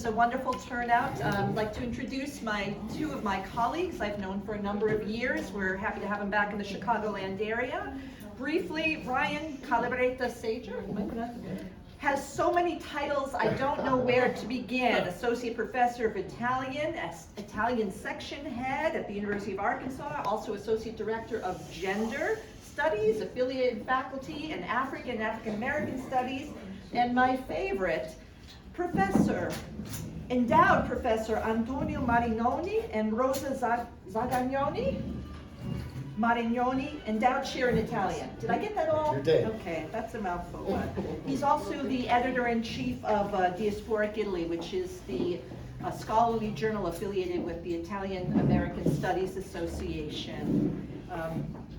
is a wonderful turnout. I'd like to introduce two of my colleagues I've known for a number of years. We're happy to have them back in the Chicagoland area. Briefly, Ryan Calabretta-Sajder, has so many titles I don't know where to begin. Associate Professor of Italian, Italian Section Head at the University of Arkansas, also Associate Director of Gender Studies, affiliated faculty in African American Studies, and my favorite, Endowed Professor Antonio Marignoni and Rosa Zagagnoni. Marignoni, Endowed Chair in Italian. Did I get that all? You did. Okay, that's a mouthful. He's also the editor-in-chief of Diasporic Italy, which is the scholarly journal affiliated with the Italian American Studies Association.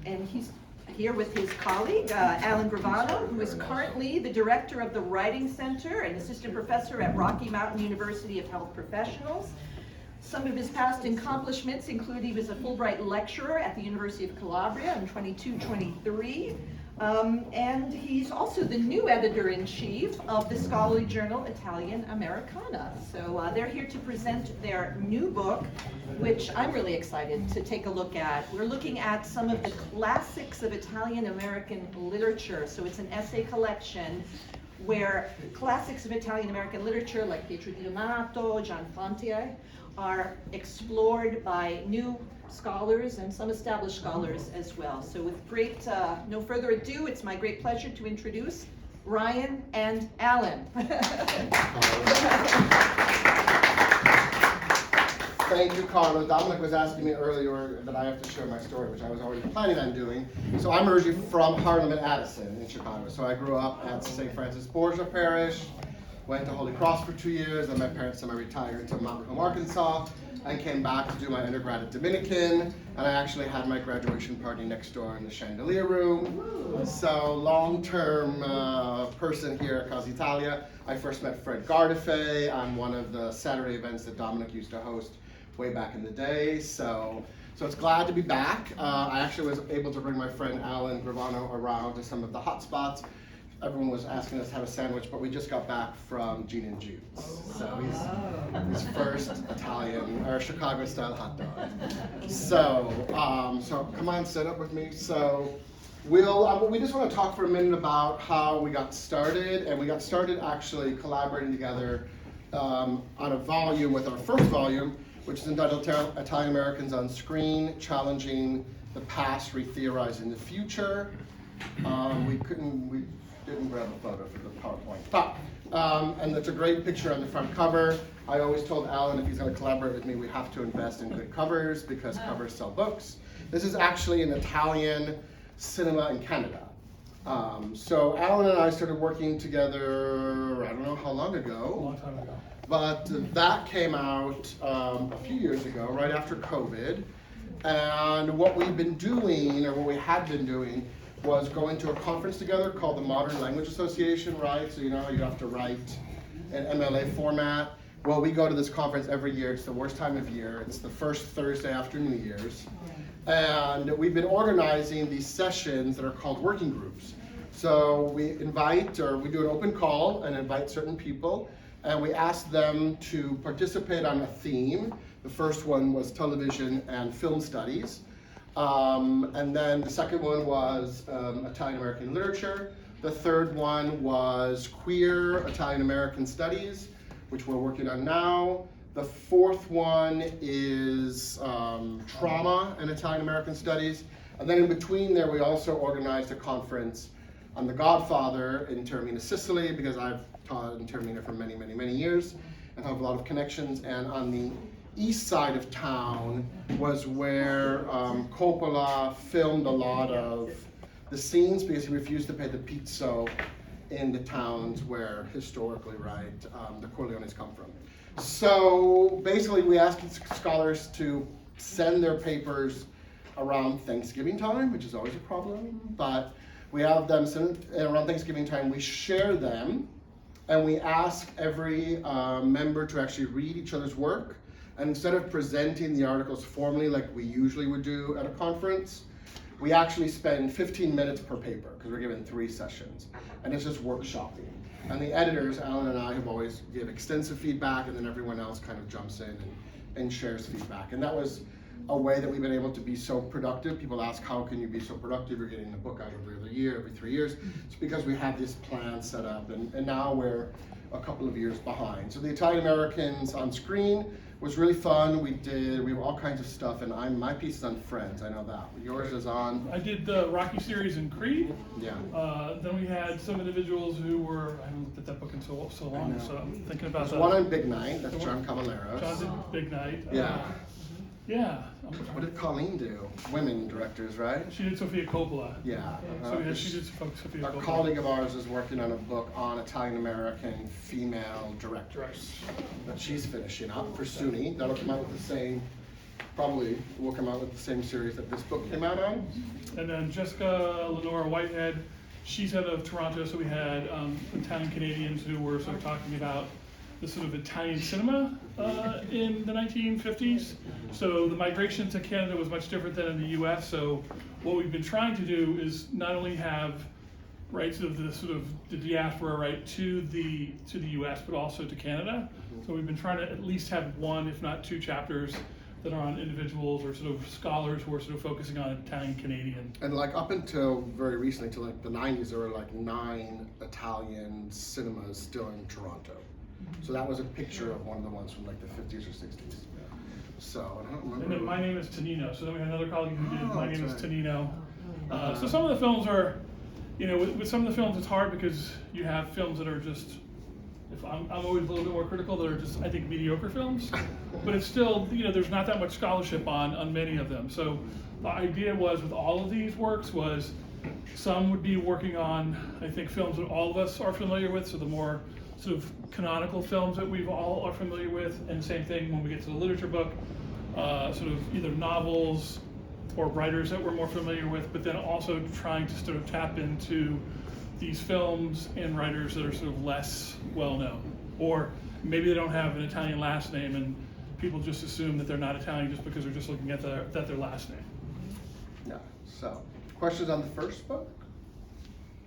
And he's here with his colleague, Alan Gravano, who is currently the director of the Writing Center and assistant professor at Rocky Mountain University of Health Professionals. Some of his past accomplishments include he was a Fulbright lecturer at the University of Calabria in 22-23, and he's also the new editor-in-chief of the scholarly journal Italian Americana. So they're here to present their new book, which I'm really excited to take a look at. We're looking at some of the classics of Italian American literature. So it's an essay collection where classics of Italian American literature like Pietro di Donato, John Fontier, are explored by new scholars and some established scholars as well. So with no further ado, it's my great pleasure to introduce Ryan and Alan. Thank you, Carla. Dominic was asking me earlier that I have to share my story, which I was already planning on doing. So I'm originally from Harlem and Addison in Chicago. So I grew up at St. Francis Bourja Parish, went to Holy Cross for 2 years, then my parents semi-retired to Monaco, Arkansas, and came back to do my undergrad at Dominican, and I actually had my graduation party next door in the chandelier room. So long-term person here at Casa Italia. I first met Fred Gardaphe on one of the Saturday events that Dominic used to host way back in the day. So it's glad to be back. I actually was able to bring my friend Alan Gravano around to some of the hot spots. Everyone was asking us to have a sandwich, but we just got back from Jude and Jude's. So he's his first Italian or Chicago-style hot dog. So come on, sit up with me. So we just want to talk for a minute about how we got started, and we got started actually collaborating together on a volume with our first volume, which is entitled Italian Americans on Screen, Challenging the Past, Re-Theorizing the Future. We didn't grab a photo for the PowerPoint. And it's a great picture on the front cover. I always told Alan if he's going to collaborate with me, we have to invest in good covers because covers sell books. This is actually an Italian cinema in Canada. So Alan and I started working together, I don't know how long ago. A long time ago. But that came out a few years ago, right after COVID. And what we've been doing, or what we had been doing, was going to a conference together called the Modern Language Association, right? So you know how you have to write in MLA format. Well, we go to this conference every year. It's the worst time of year. It's the first Thursday after New Year's. And we've been organizing these sessions that are called working groups. So we invite, or we do an open call and invite certain people, and we ask them to participate on a theme. The first one was television and film studies. And then the second one was Italian American literature. The third one was queer Italian American studies, which we're working on now. The fourth one is trauma and Italian American studies. And then in between there, we also organized a conference on The Godfather in Taormina, Sicily, because I've taught in Taormina for many, many, many years and have a lot of connections. And on the east side of town was where Coppola filmed a lot of the scenes because he refused to pay the pizzo in the towns where historically, right, the Corleones come from. So basically we asked scholars to send their papers around Thanksgiving time, which is always a problem, but we have them send around Thanksgiving time, we share them, and we ask every member to actually read each other's work. And instead of presenting the articles formally like we usually would do at a conference, we actually spend 15 minutes per paper because we're given 3 sessions. And it's just workshopping. And the editors, Alan and I, have always give extensive feedback, and then everyone else kind of jumps in and shares feedback. And that was a way that we've been able to be so productive. People ask, how can you be so productive? You're getting the book out every other year, every 3 years. It's because we have this plan set up, and now we're a couple of years behind. So the Italian Americans on screen was really fun. We have all kinds of stuff, and my piece is on Friends, I know that. Yours is on? I did the Rocky series in Creed. Yeah. Then we had some individuals who were, I haven't looked at that book in so long, so I'm thinking about There's that. one on Big Night, that's John Cavaleros. John did Big Night. Yeah. Yeah. What did Colleen do? Women directors, right? She did Sofia Coppola. Yeah. So yeah, she did Sofia A Coppola. colleague of ours is working on a book on Italian American female directors that she's finishing up for SUNY. That'll come out with the same, probably will come out with the same series that this book came out on. And then Jessica Lenora Whitehead, she's out of Toronto, so we had Italian Canadians who were sort of talking about the sort of Italian cinema in the 1950s. So the migration to Canada was much different than in the US. So what we've been trying to do is not only have rights of the diaspora right to the US, but also to Canada. So we've been trying to at least have one, if not two chapters that are on individuals or sort of scholars who are sort of focusing on Italian Canadian. And like up until very recently, to like the 90s, there were like 9 Italian cinemas still in Toronto. So that was a picture of one of the ones from like the 50s or 60s. So I don't remember. And then My Name is Tonino. So then we had another colleague who did Oh, My Name is that's right. Tonino. So some of the films are, you know, with some of the films it's hard because you have films that are just, if I'm always a little bit more critical, that are just, I think, mediocre films. But it's still, you know, there's not that much scholarship on many of them. So the idea was with all of these works was some would be working on, I think, films that all of us are familiar with, so the more sort of canonical films that we've all are familiar with, and same thing when we get to the literature book, sort of either novels or writers that we're more familiar with, but then also trying to sort of tap into these films and writers that are sort of less well known, or maybe they don't have an Italian last name and people just assume that they're not Italian just because they're just looking at their last name. Yeah. So questions on the first book?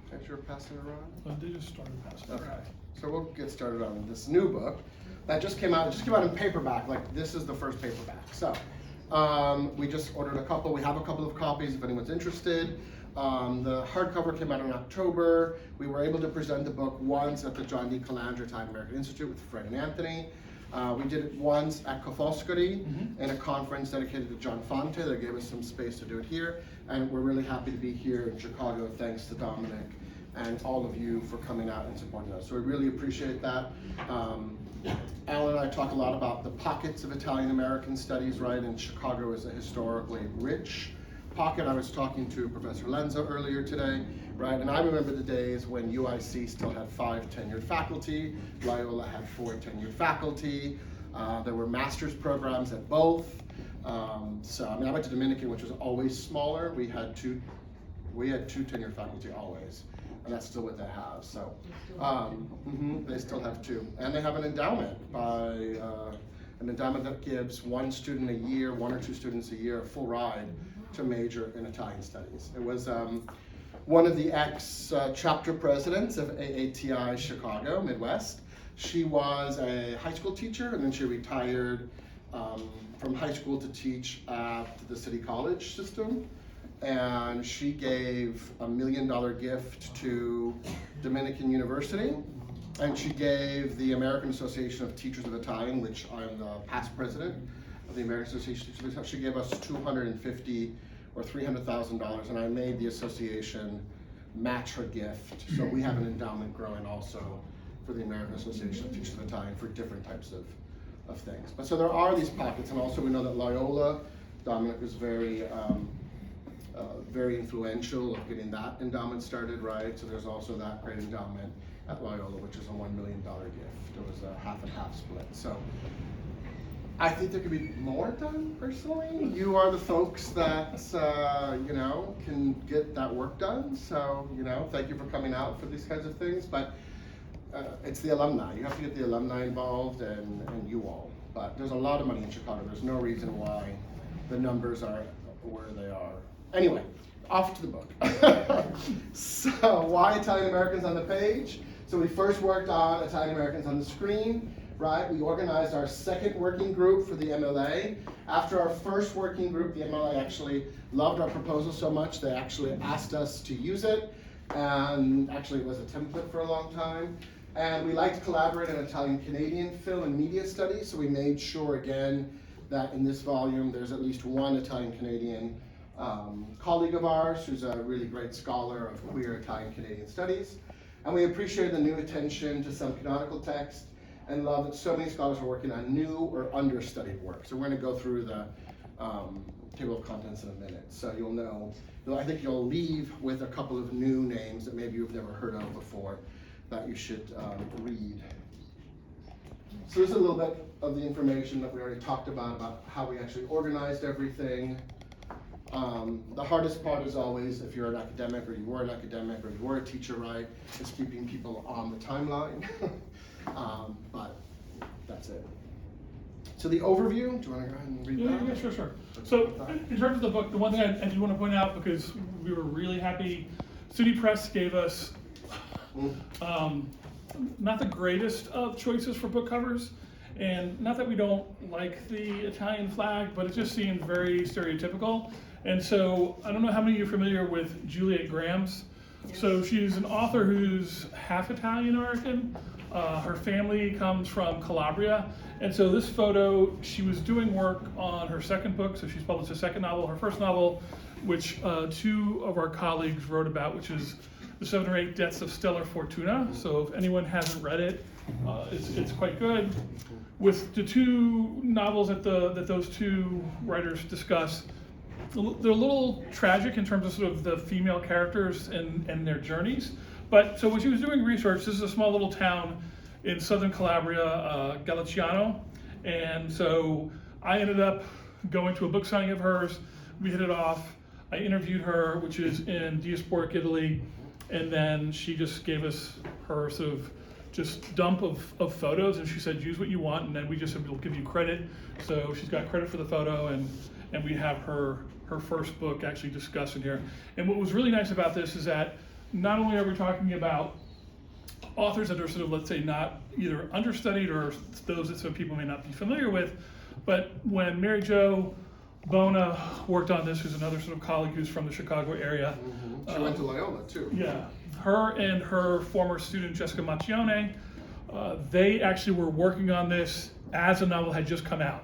Thanks for passing it around. So they just started passing. Okay, so we'll get started on this new book that just came out. It just came out in paperback. Like this is the first paperback. So we just ordered a couple. We have a couple of copies if anyone's interested. The hardcover came out in October. We were able to present the book once at the John D. Calandra Italian American Institute with Fred and Anthony. We did it once at Kofoscari in a conference dedicated to John Fonte. They gave us some space to do it here. And we're really happy to be here in Chicago, thanks to Dominic and all of you for coming out and supporting us. So we really appreciate that. Alan and I talk a lot about the pockets of Italian American studies, right? And Chicago is a historically rich pocket. I was talking to Professor Lenzo earlier today, right? And I remember the days when UIC still had 5 tenured faculty, Loyola had 4 tenured faculty. There were master's programs at both. So I mean, I went to Dominican, which was always smaller. We had two tenured faculty always, and that's still what they have. So they still have 2, and they have an endowment an endowment that gives 1 student a year, 1 or 2 students a year, a full ride to major in Italian studies. It was one of the ex-chapter presidents of AATI Chicago, Midwest. She was a high school teacher, and then she retired from high school to teach at the city college system. And she gave a $1 million gift to Dominican University. And she gave the American Association of Teachers of Italian, which I'm the past president of the American Association of Teachers, she gave us $250,000 or $300,000, and I made the association match her gift. So we have an endowment growing also for the American Association of Teachers of Italian for different types of things. But so there are these pockets, and also we know that Loyola, Dominic was very influential of getting that endowment started, right? So there's also that great endowment at Loyola, which is a $1 million gift. It was a half and half split. So I think there could be more done personally. You are the folks that, can get that work done. So, thank you for coming out for these kinds of things. But it's the alumni. You have to get the alumni involved and you all. But there's a lot of money in Chicago. There's no reason why the numbers are where they are. Anyway, off to the book. So, why Italian Americans on the page? So we first worked on Italian Americans on the screen, right? We organized our second working group for the MLA. After our first working group, the MLA actually loved our proposal so much, they actually asked us to use it. And actually it was a template for a long time. And we like to collaborate on Italian-Canadian film and media studies, so we made sure again that in this volume there's at least one Italian-Canadian colleague of ours who's a really great scholar of queer Italian-Canadian studies. And we appreciate the new attention to some canonical text and love that so many scholars are working on new or understudied work. So we're going to go through the table of contents in a minute. So you'll know, I think you'll leave with a couple of new names that maybe you've never heard of before that you should read. So this is a little bit of the information that we already talked about how we actually organized everything. The hardest part is always, if you're an academic or you were an academic or you were a teacher, right, is keeping people on the timeline. But that's it. So the overview, do you want to go ahead and read that? Yeah, sure. So in terms of the book, the one thing I do want to point out, because we were really happy, SUNY Press gave us not the greatest of choices for book covers. And not that we don't like the Italian flag, but it just seemed very stereotypical. And so I don't know how many of you are familiar with Juliet Graham's. Yes. So she's an author who's half Italian American. Her family comes from Calabria. And so this photo, she was doing work on her second book. So she's published a second novel. Her first novel, which two of our colleagues wrote about, which is The 7 or 8 Deaths of Stellar Fortuna. So if anyone hasn't read it, it's quite good. With the two novels that those two writers discuss, they're a little tragic in terms of sort of the female characters and their journeys. But so when she was doing research, this is a small little town in southern Calabria, Galiciano. And so I ended up going to a book signing of hers. We hit it off. I interviewed her, which is in Diasporic, Italy. And then she just gave us her sort of just dump of photos, and she said, use what you want, and then we just said, we'll give you credit. So she's got credit for the photo, and we have her first book actually discussed in here. And what was really nice about this is that not only are we talking about authors that are sort of, let's say, not either understudied or those that some people may not be familiar with, but when Mary Jo Bona worked on this, who's another sort of colleague who's from the Chicago area. Mm-hmm. She went to Loyola too. Yeah, her and her former student Jessica Maccione, they actually were working on this as the novel had just come out.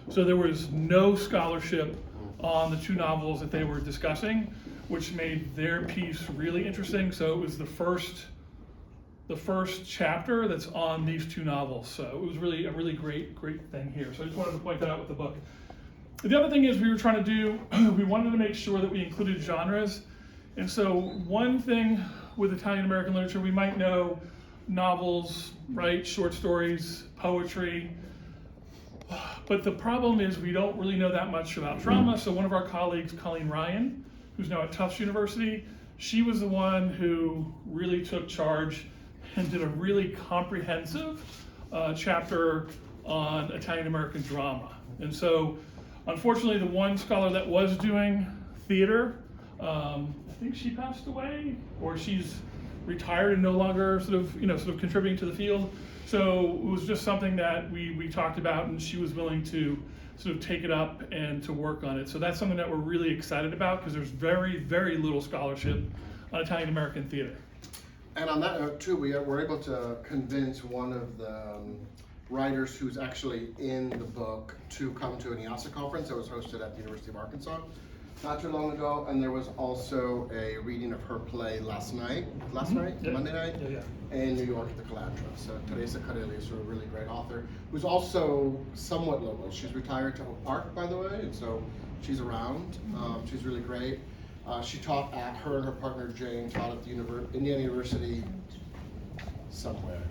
So there was no scholarship on the two novels that they were discussing, which made their piece really interesting. So it was the first chapter that's on these two novels. So it was really a really great thing here. So I just wanted to point that out with the book. The other thing is we were trying to do, we wanted to make sure that we included genres. And so one thing with Italian American literature, we might know novels, right, short stories, poetry, but the problem is we don't really know that much about drama. So one of our colleagues, Colleen Ryan, who's now at Tufts University, she was the one who really took charge and did a really comprehensive chapter on Italian American drama. And so unfortunately, the one scholar that was doing theater, I think she passed away, or she's retired and no longer sort of contributing to the field. So it was just something that we talked about, and she was willing to sort of take it up and to work on it. So that's something that we're really excited about, because there's very, very little scholarship on Italian American theater. And on that note too, we were able to convince one of the writers who's actually in the book to come to an IASA conference that was hosted at the University of Arkansas not too long ago, and there was also a reading of her play last night, Yeah. Monday night, Yeah. in New York at the Calabretta. So Teresa Carelli is a really great author, who's also somewhat local. She's retired to Oak Park, by the way, and so she's around. She's really great. She taught at, her and her partner Jane taught at the Indiana University somewhere.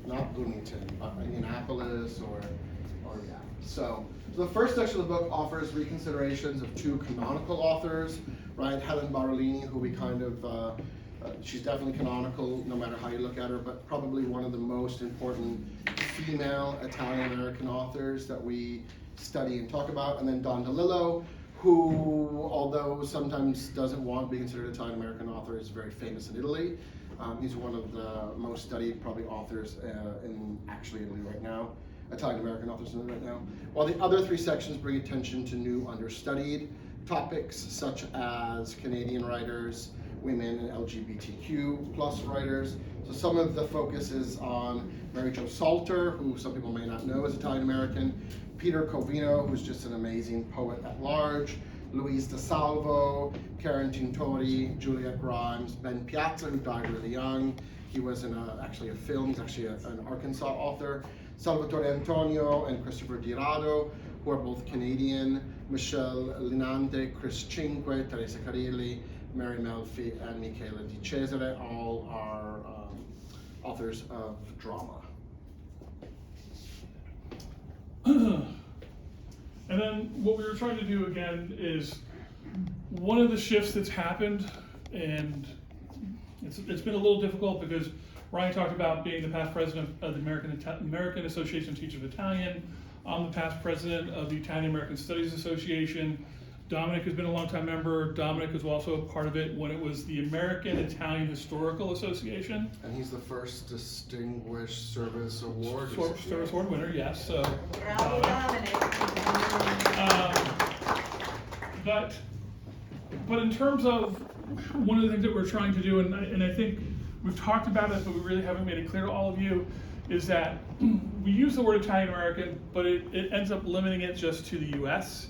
Not Bloomington, but Indianapolis or yeah. So the first section of the book offers reconsiderations of two canonical authors, right? Helen Barolini, who we kind of, she's definitely canonical no matter how you look at her, but probably one of the most important female Italian-American authors that we study and talk about. And then Don DeLillo, who, although sometimes doesn't want to be considered an Italian-American author, is very famous in Italy. He's one of the most studied probably authors in actually Italy right now, Italian American authors in Italy right now. While the other 3 sections bring attention to new understudied topics such as Canadian writers, women and LGBTQ plus writers. So some of the focus is on Mary Jo Salter, who some people may not know is Italian American, Peter Covino, who's just an amazing poet at large, Luis De Salvo, Karen Tintori, Juliet Grimes, Ben Piazza, who died really young. He was in actually a film, he's actually an Arkansas author. Salvatore Antonio and Christopher Di Rado, who are both Canadian. Michelle Linante, Chris Cinque, Teresa Carilli, Mary Melfi, and Michela Di Cesare, all are authors of drama. And then what we were trying to do again is one of the shifts that's happened, and it's been a little difficult because Ryan talked about being the past president of the American Association of Teachers of Italian. I'm the past president of the Italian American Studies Association. Dominic has been a longtime member. Dominic was also a part of it when it was the American Italian Historical Association. And he's the first Distinguished Service Award. Service Award winner, yes. So, Bravo, Dominic. But in terms of one of the things that we're trying to do, and I think we've talked about it, but we really haven't made it clear to all of you, is that we use the word Italian American, but it ends up limiting it just to the US.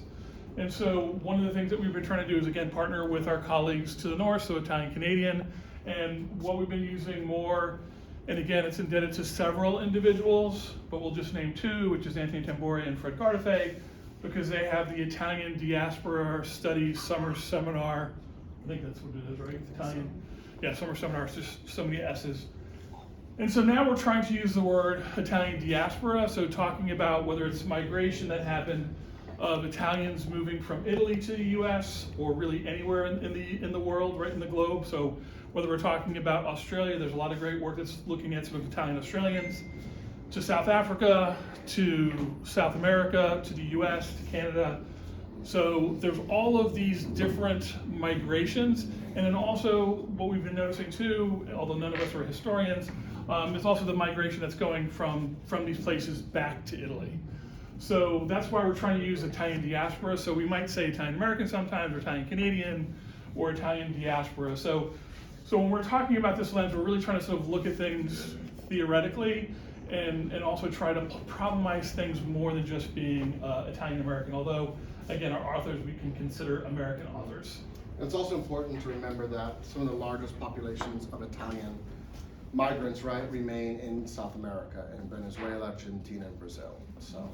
And so one of the things that we've been trying to do is, again, partner with our colleagues to the north, so Italian Canadian, and what we've been using more, and again, it's indebted to several individuals, but we'll just name 2, which is Anthony Tambori and Fred Gardaphe, because they have the Italian Diaspora Studies Summer Seminar. I think that's what it is, right? Italian, yeah, Summer Seminar, it's just so many S's. And so now we're trying to use the word Italian diaspora, so talking about whether it's migration that happened of Italians moving from Italy to the US or really anywhere in the world, right in the globe. So whether we're talking about Australia, there's a lot of great work that's looking at sort of Italian Australians, to South Africa, to South America, to the US, to Canada. So there's all of these different migrations. And then also what we've been noticing too, although none of us are historians, is also the migration that's going from these places back to Italy. So that's why we're trying to use Italian diaspora. So we might say Italian American sometimes, or Italian Canadian, or Italian diaspora. So when we're talking about this lens, we're really trying to sort of look at things theoretically and also try to problemize things more than just being Italian American. Although, again, our authors, we can consider American authors. It's also important to remember that some of the largest populations of Italian migrants, right, remain in South America, in Venezuela, Argentina, and Brazil. So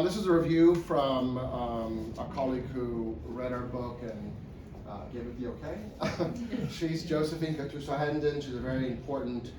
this is a review from a colleague who read our book and gave it the okay. She's Josephine Gattuso-Hendon. She's a very important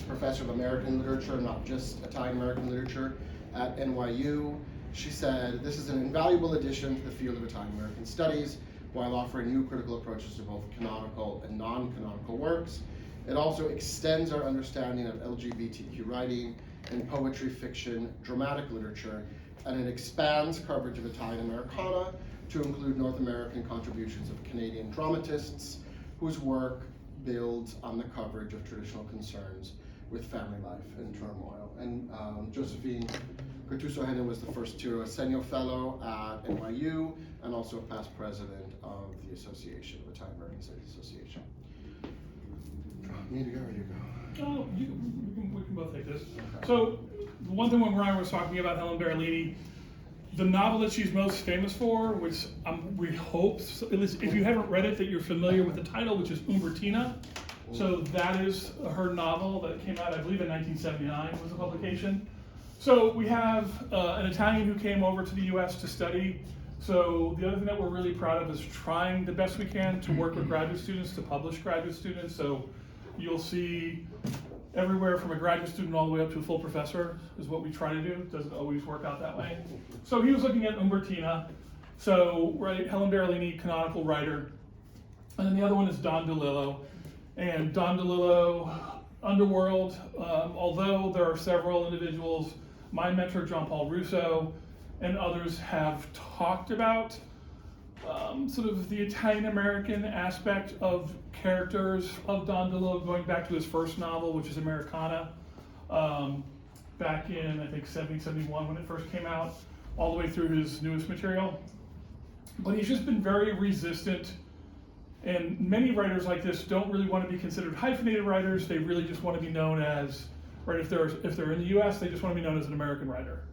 professor of American literature, not just Italian American literature, at NYU. She said, "This is an invaluable addition to the field of Italian American studies, while offering new critical approaches to both canonical and non-canonical works. It also extends our understanding of LGBTQ writing in poetry, fiction, dramatic literature, and it expands coverage of Italian Americana to include North American contributions of Canadian dramatists whose work builds on the coverage of traditional concerns with family life and turmoil." And Josephine Gattuso-Hendon was the first Tiro Assegno Fellow at NYU and also a past president of the Association, of Italian American Studies Association. Me to go or you go? Oh, we can both take this. Okay. So the one thing when Ryan was talking about Helen Berolini, the novel that she's most famous for, which we hope, at least if you haven't read it, that you're familiar with the title, which is Umbertina. So that is her novel that came out, I believe, in 1979 was the publication. So we have an Italian who came over to the US to study. So the other thing that we're really proud of is trying the best we can to work with graduate students, to publish graduate students. So you'll see everywhere from a graduate student all the way up to a full professor is what we try to do. It doesn't always work out that way. So he was looking at Umbertina. So, right, Helen Berolini, canonical writer. And then the other one is Don DeLillo. And Don DeLillo, Underworld, although there are several individuals, my mentor, John Paul Russo, and others have talked about sort of the Italian American aspect of characters of Don DeLillo, going back to his first novel, which is Americana, back in, I think, 70, 71 when it first came out, all the way through his newest material. But he's just been very resistant, and many writers like this don't really want to be considered hyphenated writers. They really just want to be known as, right, if they're in the US, they just want to be known as an American writer.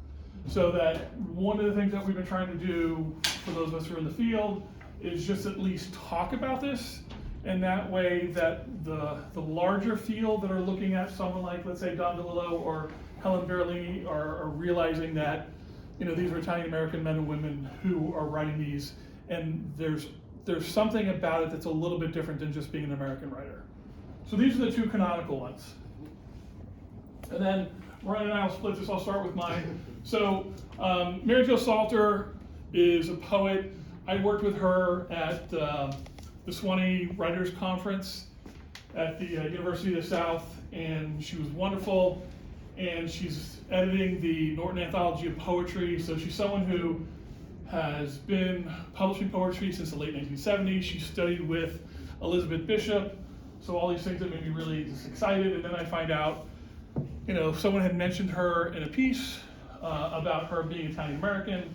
So that one of the things that we've been trying to do for those of us who are in the field is just at least talk about this, and that way that the larger field that are looking at someone like, let's say, Don DeLillo or Helen Berlini are realizing that, you know, these are Italian American men and women who are writing these, and there's something about it that's a little bit different than just being an American writer. So these are the two canonical ones. And then Ryan and I will split this. I'll start with mine. So Mary Jo Salter is a poet. I worked with her at the Swanee Writers Conference at the University of the South, and she was wonderful. And she's editing the Norton Anthology of Poetry. So she's someone who has been publishing poetry since the late 1970s. She studied with Elizabeth Bishop. So all these things that made me really just excited. And then I find out, you know, someone had mentioned her in a piece about her being Italian American,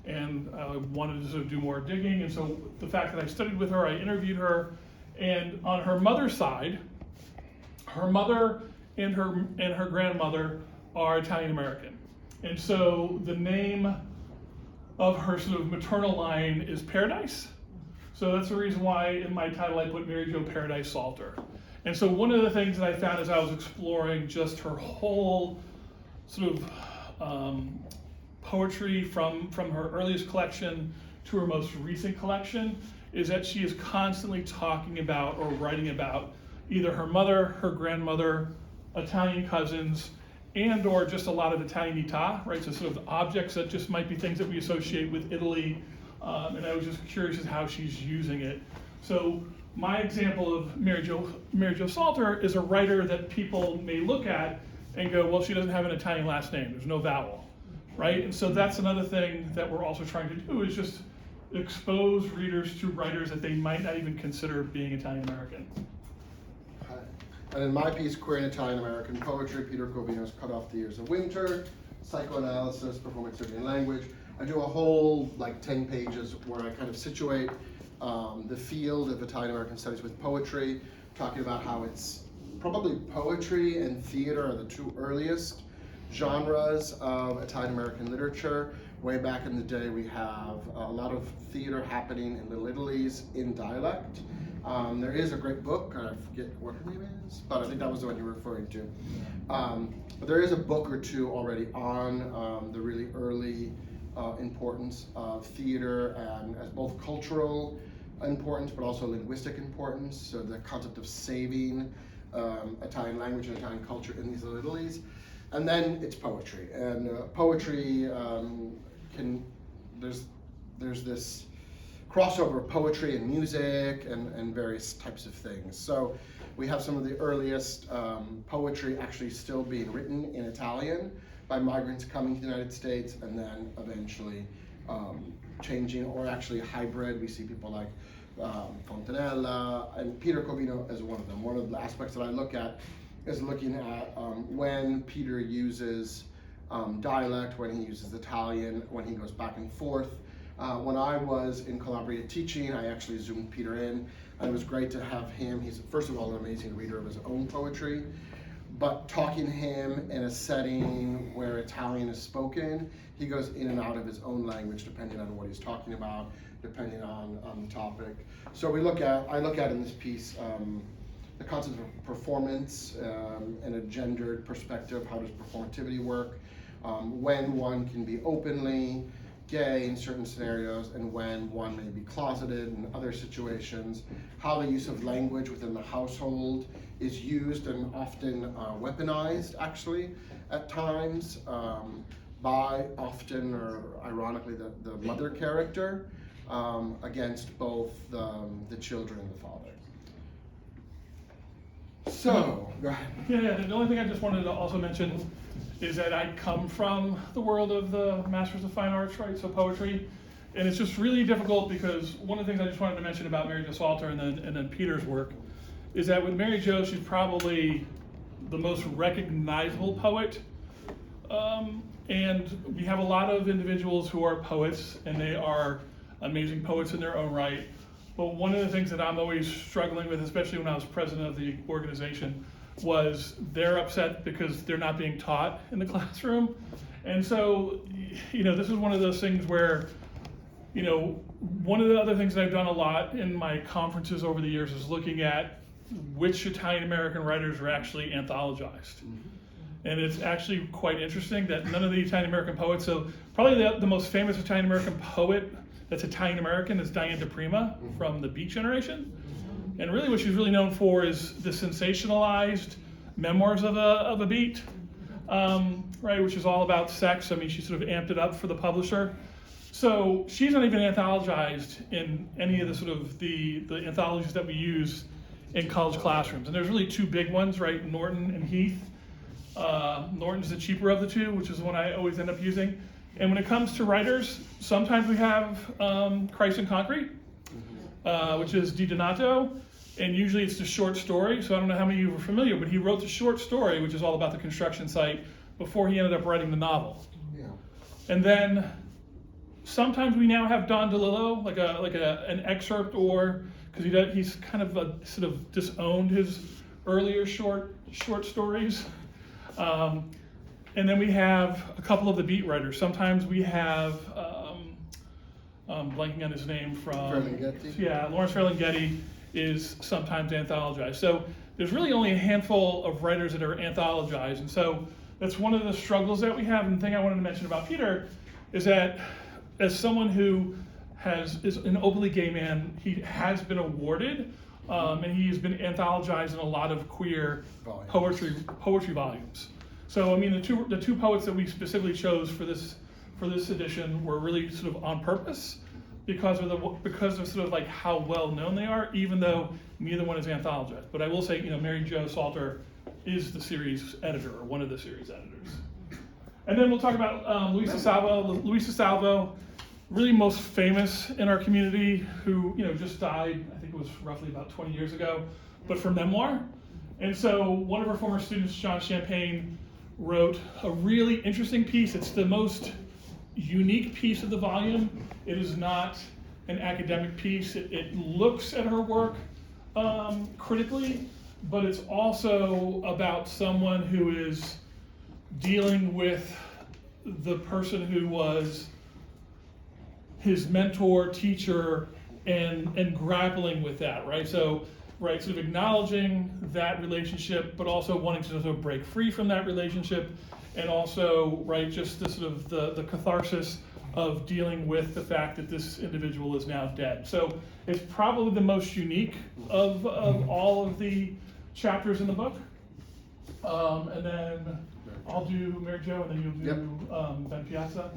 and I wanted to sort of do more digging. And so the fact that I studied with her, I interviewed her, and on her mother's side, her mother and her grandmother are Italian American. And so the name of her sort of maternal line is Paradise. So that's the reason why in my title I put Mary Jo Paradise Salter. And so one of the things that I found as I was exploring just her whole sort of poetry from her earliest collection to her most recent collection is that she is constantly talking about or writing about either her mother, her grandmother, Italian cousins, and or just a lot of Italianità, right? So sort of objects that just might be things that we associate with Italy. And I was just curious as how she's using it. So my example of Mary Jo Salter is a writer that people may look at and go, well, she doesn't have an Italian last name. There's no vowel, right? And so that's another thing that we're also trying to do is just expose readers to writers that they might not even consider being Italian American. And in my piece, Queer and Italian American Poetry, Peter Covino's Cut Off the Years of Winter, Psychoanalysis, Performance Theory and Language. I do a whole, like, 10 pages where I kind of situate the field of Italian American studies with poetry, talking about how it's probably poetry and theater are the two earliest genres of Italian American literature. Way back in the day, we have a lot of theater happening in Little Italy's in dialect. There is a great book, I forget what her name is, but I think that was the one you were referring to. But there is a book or two already on the really early importance of theater and as both cultural importance, but also linguistic importance. So the concept of saving Italian language and Italian culture in these Little Italies. And then it's poetry, and poetry there's this crossover of poetry and music and various types of things. So we have some of the earliest poetry actually still being written in Italian by migrants coming to the United States, and then eventually changing, or actually hybrid. We see people like Fontanella, and Peter Covino is one of them. One of the aspects that I look at is looking at when Peter uses dialect, when he uses Italian, when he goes back and forth. When I was in Calabrettta teaching, I actually zoomed Peter in, and it was great to have him. He's, first of all, an amazing reader of his own poetry, but talking to him in a setting where Italian is spoken, he goes in and out of his own language depending on what he's talking about, depending on the topic. So I look at in this piece the concept of performance in a gendered perspective. How does performativity work? When one can be openly gay in certain scenarios, and when one may be closeted in other situations, how the use of language within the household is used and often weaponized, actually, at times, by often, or ironically, the mother character against both the children and the father. So, go ahead. Yeah, the only thing I just wanted to also mention is that I come from the world of the Masters of Fine Arts, right, so poetry, and it's just really difficult because one of the things I just wanted to mention about Mary Jo Salter and then Peter's work is that with Mary Jo, she's probably the most recognizable poet. And we have a lot of individuals who are poets, and they are amazing poets in their own right. But one of the things that I'm always struggling with, especially when I was president of the organization, was they're upset because they're not being taught in the classroom. And so, this is one of those things where, one of the other things that I've done a lot in my conferences over the years is looking at which Italian American writers are actually anthologized. And it's actually quite interesting that none of the Italian American poets, so probably the most famous Italian American poet that's Italian American is Diane di Prima from the Beat generation. And really what she's really known for is the sensationalized memoirs of a beat, right, which is all about sex. I mean, she sort of amped it up for the publisher. So she's not even anthologized in any of the sort of the anthologies that we use in college classrooms. And there's really two big ones, right, Norton and Heath. Norton's the cheaper of the two, which is the one I always end up using. And when it comes to writers, sometimes we have Christ in Concrete, which is Di Donato, and usually it's the short story. So I don't know how many of you are familiar, but he wrote the short story, which is all about the construction site, before he ended up writing the novel. Yeah. And then sometimes we now have Don DeLillo, like an excerpt, or because he's kind of sort of disowned his earlier short stories. And then we have a couple of the beat writers. Sometimes we have, blanking on his name from, Ferlinghetti. Yeah, Lawrence Ferlinghetti is sometimes anthologized. So there's really only a handful of writers that are anthologized. And so that's one of the struggles that we have. And the thing I wanted to mention about Peter is that as someone who is an openly gay man, he has been awarded, and he has been anthologized in a lot of queer poetry volumes. So I mean, the two poets that we specifically chose for this edition were really sort of on purpose because of sort of like how well known they are, even though neither one is anthologized. But I will say, Mary Jo Salter is the series editor, or one of the series editors. And then we'll talk about Luisa Salvo. Luisa Salvo, really most famous in our community, who just died, I think it was roughly about 20 years ago, but for memoir. And so one of our former students, John Champagne, wrote a really interesting piece. It's the most unique piece of the volume. It is not an academic piece. It looks at her work critically, but it's also about someone who is dealing with the person who was his mentor, teacher, and grappling with that, right? So, right, sort of acknowledging that relationship, but also wanting to sort of break free from that relationship, and also, right, just the sort of the catharsis of dealing with the fact that this individual is now dead. So it's probably the most unique of all of the chapters in the book. And then I'll do Mary Jo, and then you'll do Ben Piazza.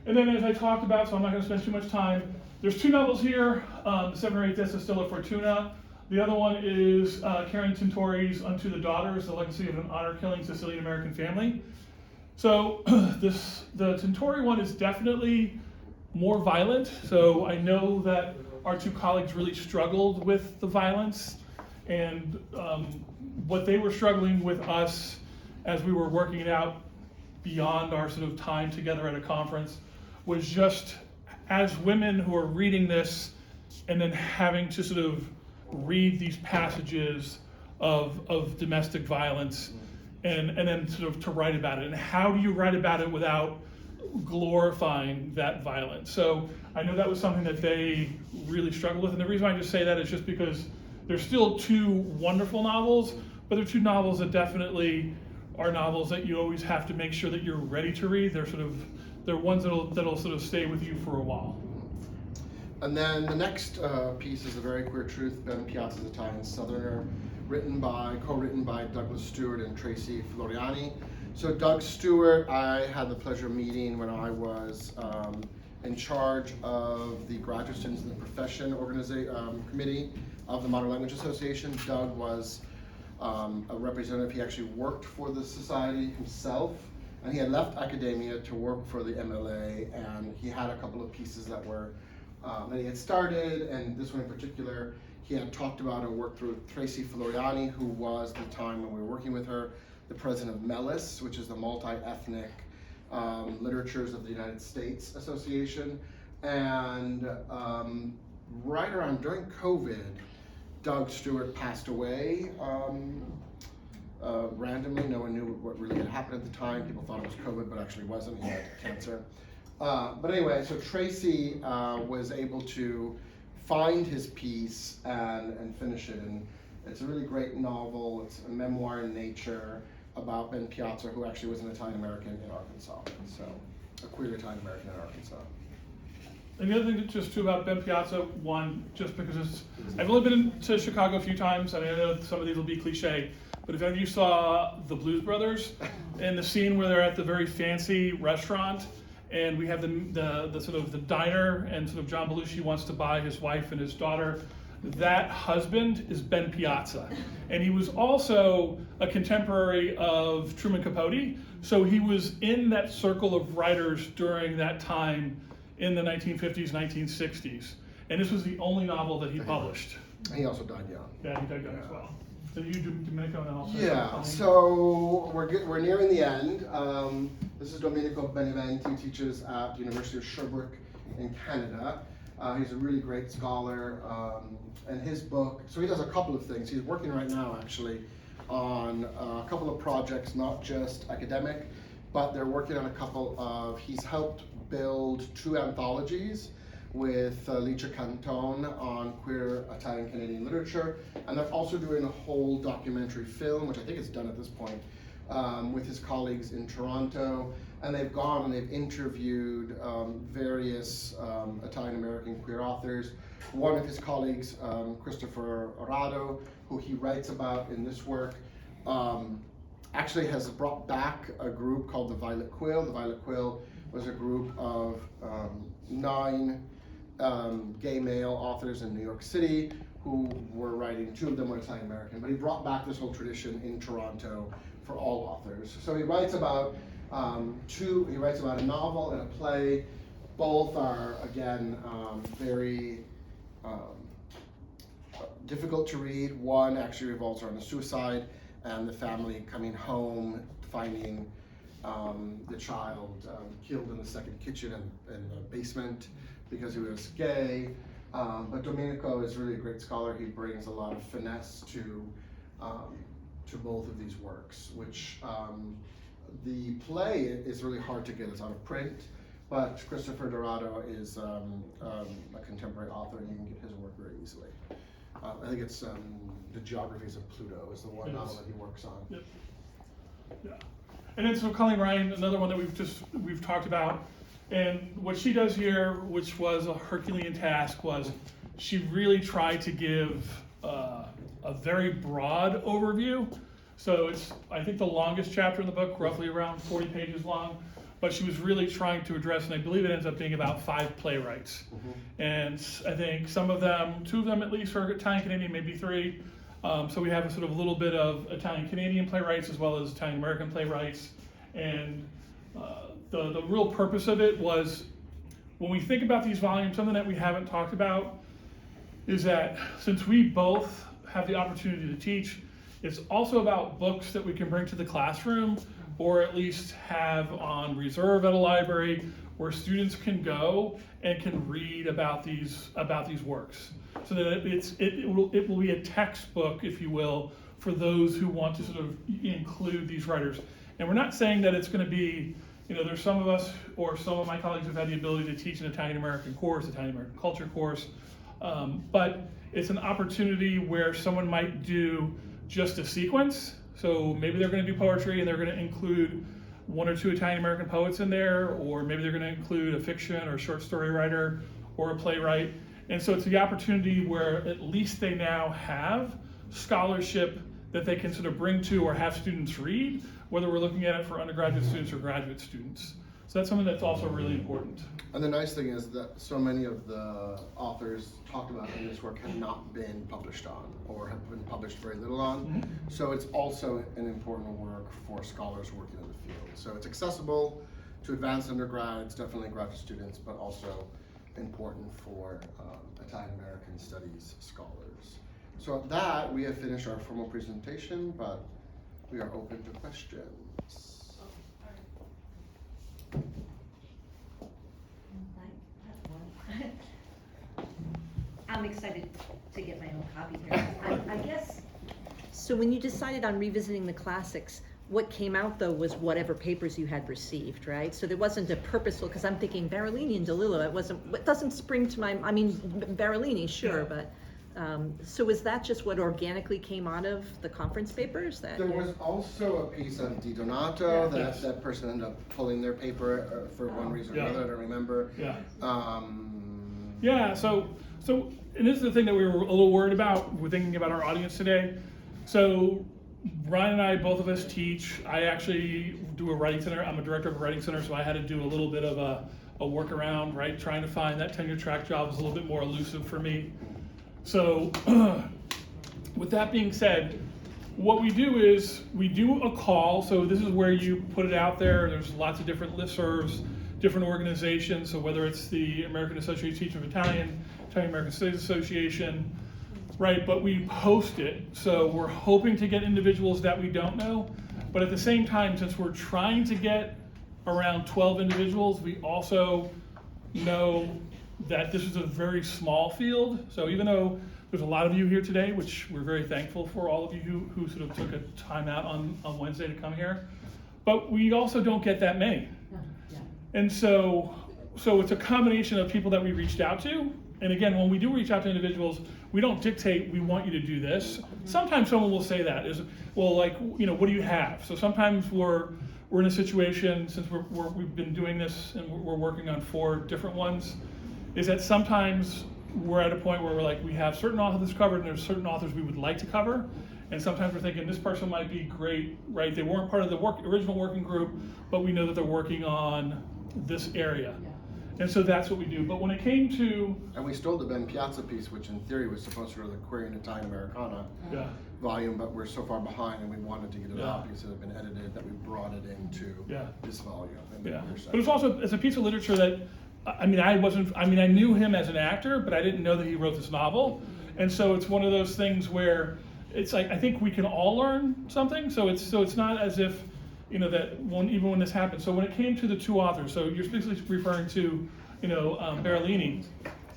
And then, as I talked about, so I'm not going to spend too much time, there's two novels here, The 7 or 8 Deaths of Stella Fortuna. The other one is Karen Tintori's Unto the Daughters, The Legacy of an Honor-Killing Sicilian American Family. So the Tintori one is definitely more violent. So I know that our two colleagues really struggled with the violence, and what they were struggling with us as we were working it out beyond our sort of time together at a conference was just, as women who are reading this and then having to sort of read these passages of domestic violence and then sort of to write about it. And how do you write about it without glorifying that violence? So I know that was something that they really struggled with. And the reason I just say that is just because there's still two wonderful novels, but they're two novels that definitely are novels that you always have to make sure that you're ready to read. They're ones that'll sort of stay with you for a while. And then the next piece is A Very Queer Truth, Ben Piazza's Italian Southerner, co-written by Douglas Stewart and Tracy Floriani. So Doug Stewart, I had the pleasure of meeting when I was in charge of the graduate students in the profession committee of the Modern Language Association. Doug was a representative. He actually worked for the society himself, and he had left academia to work for the MLA, and he had a couple of pieces that were that he had started, and this one in particular He had talked about and worked with Tracy Floriani, who was, at the time when we were working with her, the president of MELIS, which is the Multi-Ethnic Literatures of the United States Association. And right around during COVID, Doug Stewart passed away randomly. No one knew what really had happened at the time. People thought it was COVID, but actually wasn't. He had cancer. But anyway, so Tracy was able to find his piece and finish it. And it's a really great novel. It's a memoir in nature about Ben Piazza, who actually was an Italian-American in Arkansas. So a queer Italian-American in Arkansas. And the other thing just too about Ben Piazza, one, just because I've only been to Chicago a few times. I mean, I know some of these will be cliche, but if any of you saw the Blues Brothers and the scene where they're at the very fancy restaurant, and we have the sort of the diner, and sort of John Belushi wants to buy his wife and his daughter. That husband is Ben Piazza, and he was also a contemporary of Truman Capote. So he was in that circle of writers during that time in the 1950s, 1960s, and this was the only novel that he published. He also died young. Yeah, he died young as well. So you, Dominico, and also. Yeah. So we're nearing the end. This is Domenico Beneventi, who teaches at the University of Sherbrooke in Canada. He's a really great scholar, and his book, so he does a couple of things. He's working right now actually on a couple of projects, not just academic, but they're working on a couple of, he's helped build 2 anthologies with Licia Cantone on queer Italian-Canadian literature, and they're also doing a whole documentary film, which I think is done at this point, with his colleagues in Toronto, and they've gone and they've interviewed various Italian-American queer authors. One of his colleagues, Christopher Orado, who he writes about in this work, actually has brought back a group called the Violet Quill. The Violet Quill was a group of 9 gay male authors in New York City who were writing. 2 of them were Italian American, but he brought back this whole tradition in Toronto for all authors. So he writes about he writes about a novel and a play. Both are, again, very difficult to read. One actually revolves around a suicide and the family coming home, finding the child killed in the second kitchen in the basement because he was gay. But Domenico is really a great scholar. He brings a lot of finesse to both of these works, which the play is really hard to get. It's out of print, but Christopher Dorado is a contemporary author, and you can get his work very easily. I think it's The Geographies of Pluto is the one novel that he works on. Yep. Yeah. And then so Colleen Ryan, another one that we've talked about, and what she does here, which was a Herculean task, was she really tried to give a very broad overview. So it's, I think, the longest chapter in the book, roughly around 40 pages long, but she was really trying to address, and I believe it ends up being about 5 playwrights. Mm-hmm. And I think some of them, 2 of them at least, are Italian-Canadian, maybe 3. So we have a sort of little bit of Italian-Canadian playwrights as well as Italian-American playwrights. And the real purpose of it was, when we think about these volumes, something that we haven't talked about is that since we both have the opportunity to teach, it's also about books that we can bring to the classroom, or at least have on reserve at a library, where students can go and can read about these works, so that it will be a textbook, if you will, for those who want to sort of include these writers. And we're not saying that it's going to be, there's some of us or some of my colleagues who've had the ability to teach an Italian American course, Italian American culture course, but it's an opportunity where someone might do just a sequence. So maybe they're going to do poetry and they're going to include 1 or 2 Italian American poets in there, or maybe they're going to include a fiction or short story writer or a playwright. And so it's the opportunity where at least they now have scholarship that they can sort of bring to or have students read, whether we're looking at it for undergraduate students or graduate students. So that's something that's also really important. And the nice thing is that so many of the authors talked about in this work have not been published on, or have been published very little on. Mm-hmm. So it's also an important work for scholars working in the field. So it's accessible to advanced undergrads, definitely graduate students, but also important for Italian American Studies scholars. So at that, we have finished our formal presentation, but we are open to questions. I'm excited to get my own copy here. I guess, so when you decided on revisiting the classics, what came out though was whatever papers you had received, right? So there wasn't a purposeful, because I'm thinking Barolini and DeLillo, it doesn't spring to my, I mean, Barolini, sure, but, so is that just what organically came out of the conference papers? There was also a piece on Di Donato that Yes. that person ended up pulling their paper for one reason or Yeah. another, I don't remember. Yeah. Yeah, So, and this is the thing that we were a little worried about. We're thinking about our audience today. So, Ryan and I, both of us teach. I actually do a writing center. I'm a director of a writing center, so I had to do a little bit of a workaround, right? Trying to find that tenure track job was a little bit more elusive for me. So, with that being said, what we do is we do a call. So this is where you put it out there. There's lots of different listservs, different organizations. So whether it's the American Association of Teachers of Italian American Studies Association, right? But we post it. So we're hoping to get individuals that we don't know. But at the same time, since we're trying to get around 12 individuals, we also know that this is a very small field. So even though there's a lot of you here today, which we're very thankful for all of you who sort of took a time out on Wednesday to come here, but we also don't get that many. And so it's a combination of people that we reached out to. And again, when we do reach out to individuals, we don't dictate, we want you to do this. Sometimes someone will say that, well, like, what do you have? So sometimes we're in a situation, since we've been doing this and we're working on 4 different ones, is that sometimes we're at a point where we're like, we have certain authors covered and there's certain authors we would like to cover. And sometimes we're thinking this person might be great, right? They weren't part of the original working group, but we know that they're working on this area. And so that's what we do. But when it came to... And we stole the Ben Piazza piece, which in theory was supposed to go to the Query in Italian Americana volume, but we're so far behind and we wanted to get it out because it had been edited that we brought it into this volume. But it's a piece of literature that, I knew him as an actor, but I didn't know that he wrote this novel. And so it's one of those things where it's like, I think we can all learn something. So it's not as if, even when this happened. So when it came to the 2 authors, so you're specifically referring to, Barolini.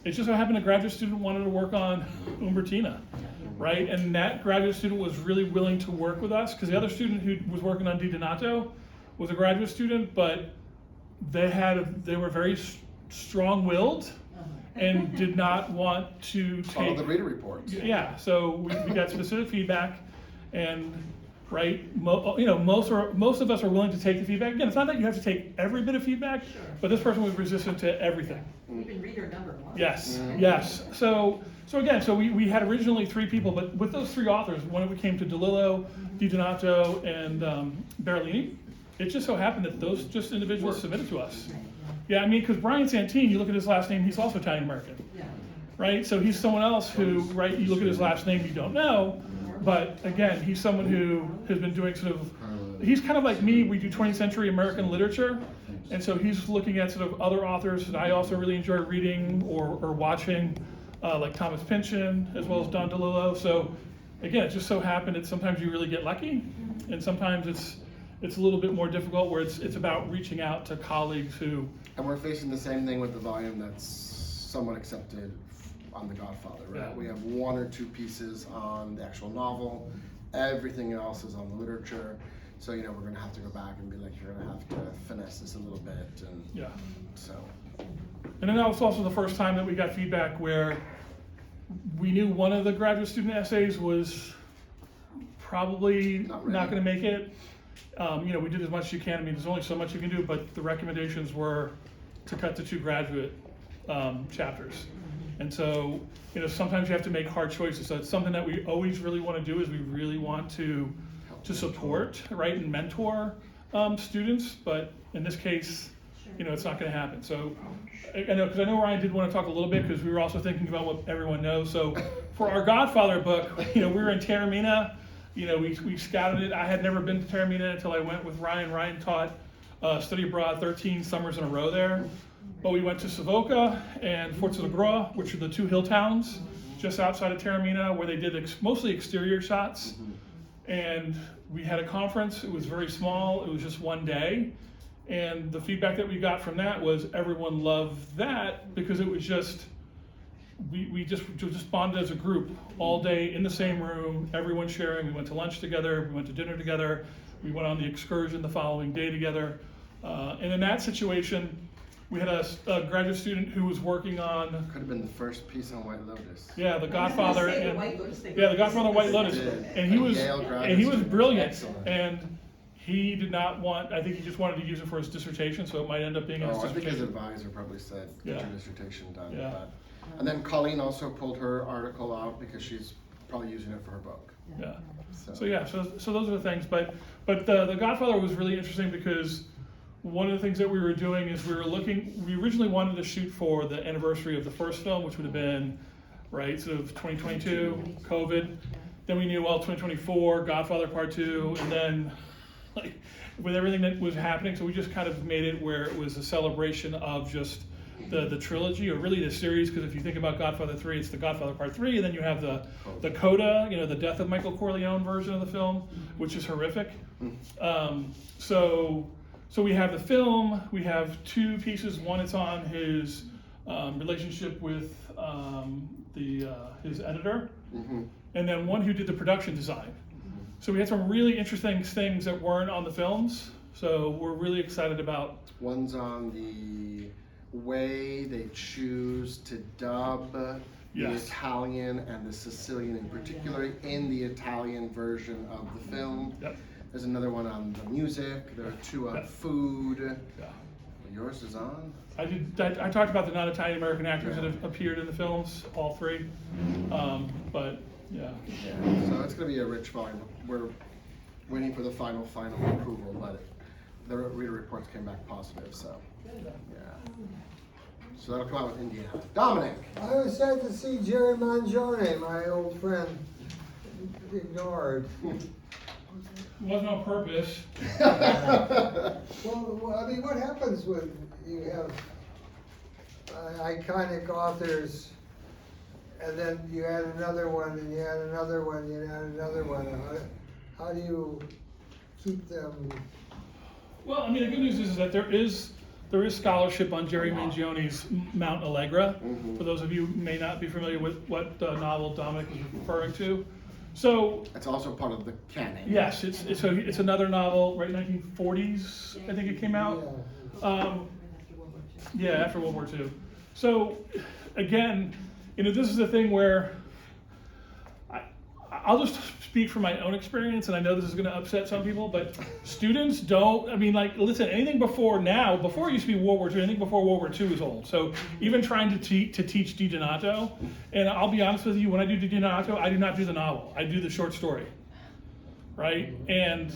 It just so happened a graduate student wanted to work on Umbertina, right? And that graduate student was really willing to work with us because the other student who was working on Di Donato was a graduate student, but they were very strong-willed and did not want to Follow the reader reports. Yeah, so we got specific feedback, and most of us are willing to take the feedback. Again, it's not that you have to take every bit of feedback, but this person was resistant to everything. Even reader number 1. Yes, yes. So we had originally 3 people, but with those 3 authors, when it came to DeLillo, Di Donato, and Barolini, it just so happened that those just individuals submitted to us. Yeah, because Brian Santini, you look at his last name, he's also Italian American, right? So he's someone else who, right, you look at his last name, you don't know, but again, he's someone who has been doing he's kind of like me, we do 20th century American literature, and so he's looking at sort of other authors that I also really enjoy reading or watching, like Thomas Pynchon, as well as Don DeLillo. So again, it just so happened that sometimes you really get lucky, and sometimes it's a little bit more difficult where it's about reaching out to colleagues who... And we're facing the same thing with the volume that's somewhat accepted on The Godfather, right? Yeah. We have 1 or 2 pieces on the actual novel. Everything else is on the literature. So, we're going to have to go back and be like, you're going to have to finesse this a little bit. And so. And then that was also the first time that we got feedback where we knew one of the graduate student essays was probably not going to make it. We did as much as you can. There's only so much you can do, but the recommendations were to cut to 2 graduate chapters. And so, sometimes you have to make hard choices. So it's something that we always really want to do is we really want to support, right, and mentor students. But in this case, it's not going to happen. So I know Ryan did want to talk a little bit because we were also thinking about what everyone knows. So for our Godfather book, we were in Taormina. We scouted it. I had never been to Taormina until I went with Ryan. Ryan taught study abroad 13 summers in a row there. But we went to Savoca and Forza de Groa, which are the two hill towns just outside of Taormina, where they did mostly exterior shots. And we had a conference. It was very small. It was just one day. And the feedback that we got from that was everyone loved that because it was just, we just bonded as a group all day in the same room, everyone sharing. We went to lunch together, we went to dinner together, we went on the excursion the following day together. And in that situation, we had a graduate student who was working on. Could have been the first piece on White Lotus. Yeah, The Godfather. The And, White Lotus. yeah, The Godfather, White Lotus. And he was, Yale graduate and he was student. brilliant. Excellent. And he did not want, I think he just wanted to use it for his dissertation, so it might end up being his Oh, I think his dissertation. advisor probably said, Yeah. get your dissertation done. Yeah. But, and then Colleen also pulled her article out because she's probably using it for her book. Yeah. So yeah, so those are the things. But the Godfather was really interesting because one of the things that we were doing is we originally wanted to shoot for the anniversary of the first film, which would have been, right, sort of 2022, COVID. Then we knew, well, 2024, Godfather Part 2, and then like with everything that was happening, so we just kind of made it where it was a celebration of just the trilogy, or really the series, because if you think about Godfather 3, it's the Godfather Part 3, and then you have the Coda, the death of Michael Corleone version of the film, which is horrific. So we have the film, we have two pieces. One is on his relationship with his editor, and then one who did the production design. So we had some really interesting things that weren't on the films, so we're really excited about. One's on the way they choose to dub the Yes. Italian and the Sicilian in particular in the Italian version of the film. Yep. There's another one on the music. There are two on Yep. food. Yeah. Yours is on? I talked about the non-Italian American actors that have appeared in the films, all three. But yeah. Yeah. So it's going to be a rich volume. We're waiting for the final approval, but the reader reports came back positive. So yeah. So that'll come out with Indiana. Dominic. I was sad to see Jerry Mangione, my old friend, ignored. It wasn't on purpose. Well, I mean, what happens when you have iconic authors, and then you add another one, and you add another one, you add another one? How do you keep them? Well, I mean, the good news is that there is scholarship on Jerry Mangione's Mount Allegra. For those of you who may not be familiar with what novel Dominic was referring to. So It's also part of the canon. yes, it's another novel, right? 1940s, I think it came out. Yeah, after World War II. So again, this is the thing where I'll just speak from my own experience, and I know this is going to upset some people, but students don't, listen, anything before it used to be World War II, anything before World War II is old. So even trying to teach Di Donato, and I'll be honest with you, when I do Di Donato, I do not do the novel, I do the short story, right? And,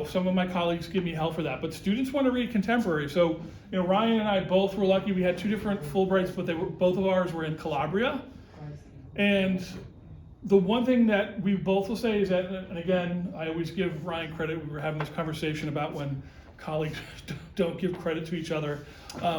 some of my colleagues give me hell for that, but students want to read contemporary. So, Ryan and I both were lucky, we had two different Fulbrights, but both of ours were in Calabria. And the one thing that we both will say is that, and again, I always give Ryan credit, we were having this conversation about when colleagues don't give credit to each other,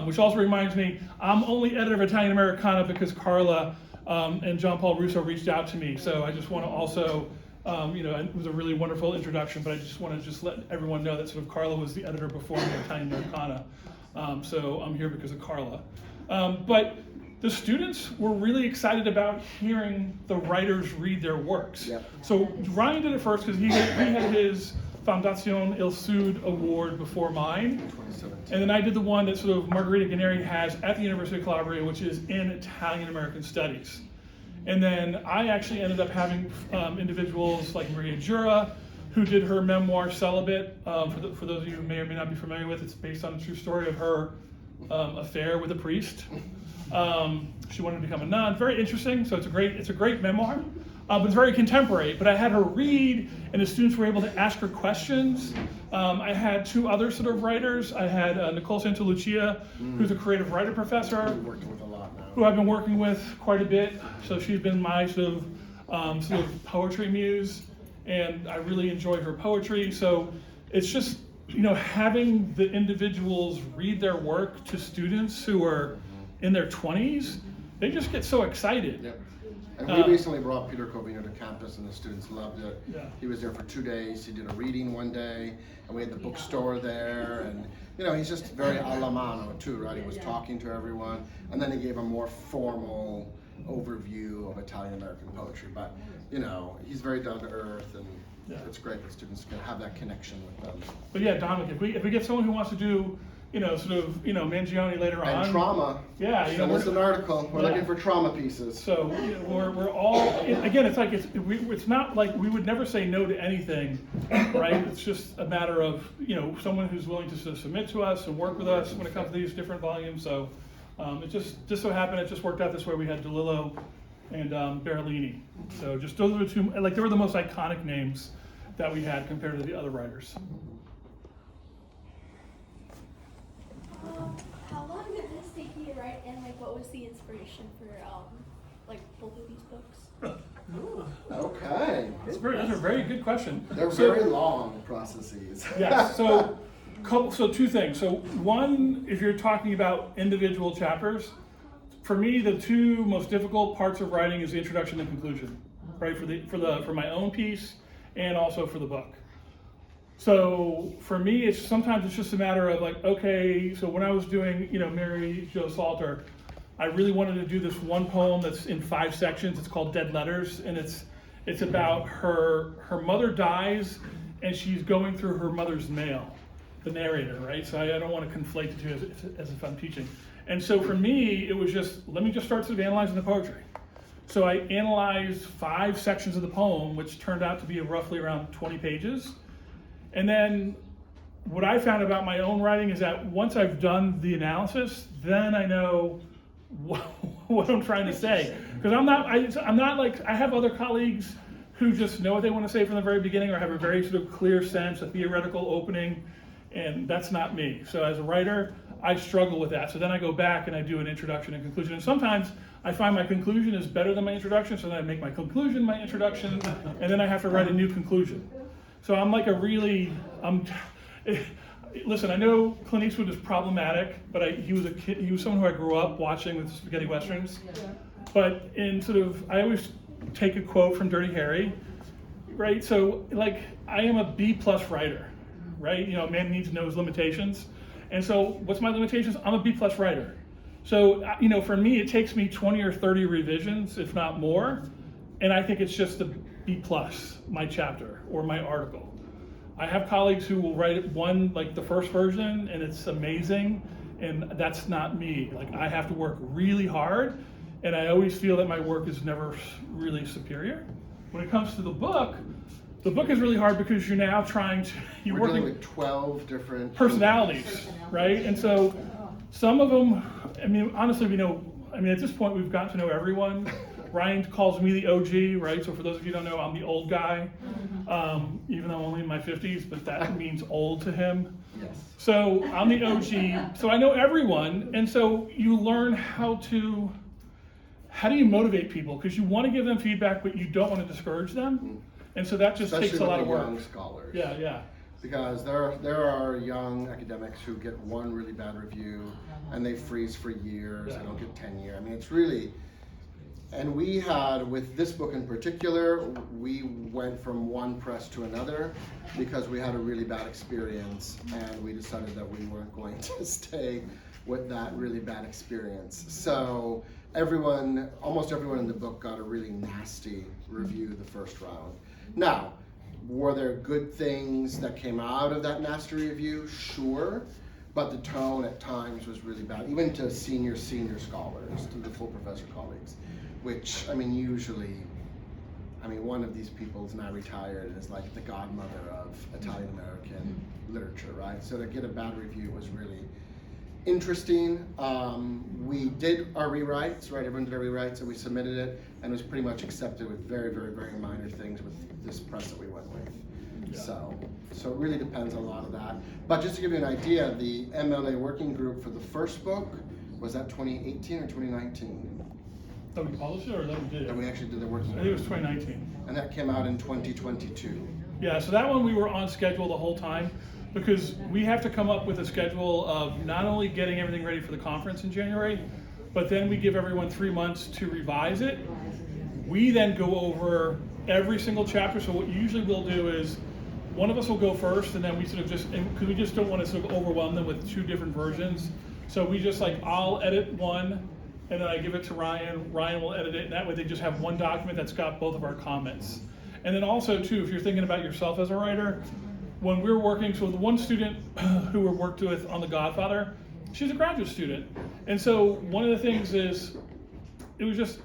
which also reminds me, I'm only editor of Italian Americana because Carla and John Paul Russo reached out to me. So I just want to also, it was a really wonderful introduction, but I just want to let everyone know that sort of Carla was the editor before me of Italian Americana. So I'm here because of Carla. But the students were really excited about hearing the writers read their works. Yep. So Ryan did it first because he had his Fondazione Il Sud award before mine. 2017. And then I did the one that sort of Margherita Gennari has at the University of Calabria, which is in Italian American Studies. And then I actually ended up having individuals like Maria Jura, who did her memoir Celibate. For those of you who may or may not be familiar with, it's based on a true story of her affair with a priest. She wanted to become a nun. Very interesting. So it's a great memoir, but it's very contemporary. But I had her read, and the students were able to ask her questions. I had two other sort of writers. I had Nicole Santalucia, who's a creative writer professor, We're working with a lot now. who I've been working with quite a bit. So she's been my sort of poetry muse, and I really enjoy her poetry. So it's just having the individuals read their work to students who are in their 20s, they just get so excited. Yep. And we recently brought Peter Covino to campus, and the students loved it. Yeah. He was there for 2 days. He did a reading one day, and we had the bookstore there. And he's just very a la mano too, right? He was talking to everyone, and then he gave a more formal overview of Italian American poetry. But he's very down to earth, and it's great that students can have that connection with them. But yeah, Dominic, if we get someone who wants to do Mangione later on. And trauma. Yeah, Send us an article. We're looking for trauma pieces. So we're all, again, it's like it's not like we would never say no to anything, right? It's just a matter of someone who's willing to sort of submit to us and work with us when it comes to these different volumes. So it just so happened it just worked out this way. We had DeLillo and Berlini. So just those were the two, like they were the most iconic names that we had compared to the other writers. How long did this take you to write, and what was the inspiration for both of these books? Okay. That's a very good question. They're very long processes. Yes. So two things. So one, if you're talking about individual chapters, for me the two most difficult parts of writing is the introduction and conclusion, right? For my own piece and also for the book. So for me, sometimes it's just a matter of okay, so when I was doing, Mary Jo Salter, I really wanted to do this one poem that's in 5 sections. It's called Dead Letters, and it's about her mother dies, and she's going through her mother's mail, the narrator, right? So I don't want to conflate the two as if I'm teaching. And so for me, it was just, let me just start sort of analyzing the poetry. So I analyzed 5 sections of the poem, which turned out to be roughly around 20 pages. And then what I found about my own writing is that once I've done the analysis, then I know what I'm trying to say. Because I'm not like, I have other colleagues who just know what they want to say from the very beginning or have a very sort of clear sense, a theoretical opening, and that's not me. So as a writer, I struggle with that. So then I go back and I do an introduction and conclusion. And sometimes I find my conclusion is better than my introduction, so then I make my conclusion my introduction, and then I have to write a new conclusion. So I'm like listen, I know Clint Eastwood is problematic, but he was someone who I grew up watching with spaghetti westerns. But I always take a quote from Dirty Harry, right? So I am a B+ writer, right? A man needs to know his limitations. And so what's my limitations? I'm a B+ writer. So, for me, it takes me 20 or 30 revisions, if not more. And I think it's just a B+, my chapter or my article. I have colleagues who will write one, the first version, and it's amazing, and that's not me. I have to work really hard, and I always feel that my work is never really superior. When it comes to the book is really hard because you're now you're working dealing with 12 different personalities, right? And so some of them, honestly, at this point we've gotten to know everyone. Ryan calls me the OG, right? So for those of you who don't know, I'm the old guy, even though I'm only in my 50s, but that means old to him. Yes. So I'm the OG, so I know everyone, and so you learn how do you motivate people? Because you want to give them feedback, but you don't want to discourage them, and so that just takes a lot of work. Young scholars. Yeah. Because there are young academics who get one really bad review, and they freeze for years. They don't get tenure. It's really. And we had, with this book in particular, we went from one press to another because we had a really bad experience, and we decided that we weren't going to stay with that really bad experience. So almost everyone in the book got a really nasty review the first round. Now, were there good things that came out of that nasty review? Sure. But the tone at times was really bad, even to senior scholars, to the full professor colleagues. Which, usually, one of these people is now retired and is like the godmother of Italian American literature, right? So to get a bad review was really interesting. We did our rewrites, right? Everyone did our rewrites, so we submitted it, and it was pretty much accepted with very, very, very minor things with this press that we went with. Yeah. So it really depends on a lot of that. But just to give you an idea, the MLA working group for the first book, was that 2018 or 2019? That we published it, or that we did it? That we actually did the working group. I think it was 2019. And that came out in 2022. Yeah, so that one we were on schedule the whole time. because we have to come up with a schedule of not only getting everything ready for the conference in January, but then we give everyone 3 months to revise it. We then go over every single chapter. So what usually we'll do is one of us will go first, and then we sort of just, because we just don't want to sort of overwhelm them with 2 different versions. So we just like, I'll edit one, and then I give it to Ryan. Ryan will edit it, and that way they just have one document that's got both of our comments. And then also too, if you're thinking about yourself as a writer, when we're working, so the one student who we worked with on The Godfather, she's a graduate student. And so one of the things is, it was just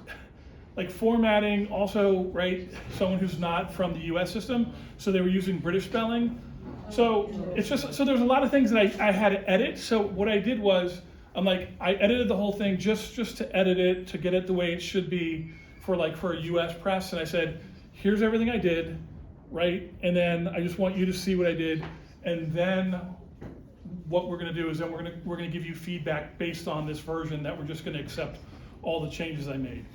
like formatting also, right, someone who's not from the US system, so they were using British spelling. So it's just, so there's a lot of things that I had to edit. So what I did was, I edited the whole thing just to edit it, to get it the way it should be for a US press. And I said, here's everything I did, right? And then I just want you to see what I did. And then what we're gonna do is then we're gonna give you feedback based on this version that we're just gonna accept all the changes I made.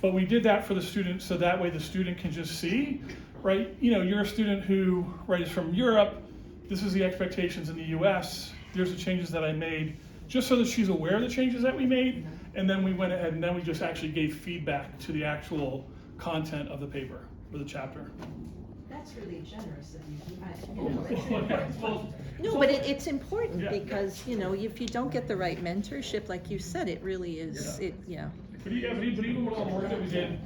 But we did that for the student, so that way the student can just see, right? You're a student who, right, is from Europe. This is the expectations in the US. There's the changes that I made, just so that she's aware of the changes that we made. And then we went ahead and then we just actually gave feedback to the actual content of the paper or the chapter. That's really generous of you. No, but it's important Yeah. because, if you don't get the right mentorship, like you said, it really is, But even with all the work that we did,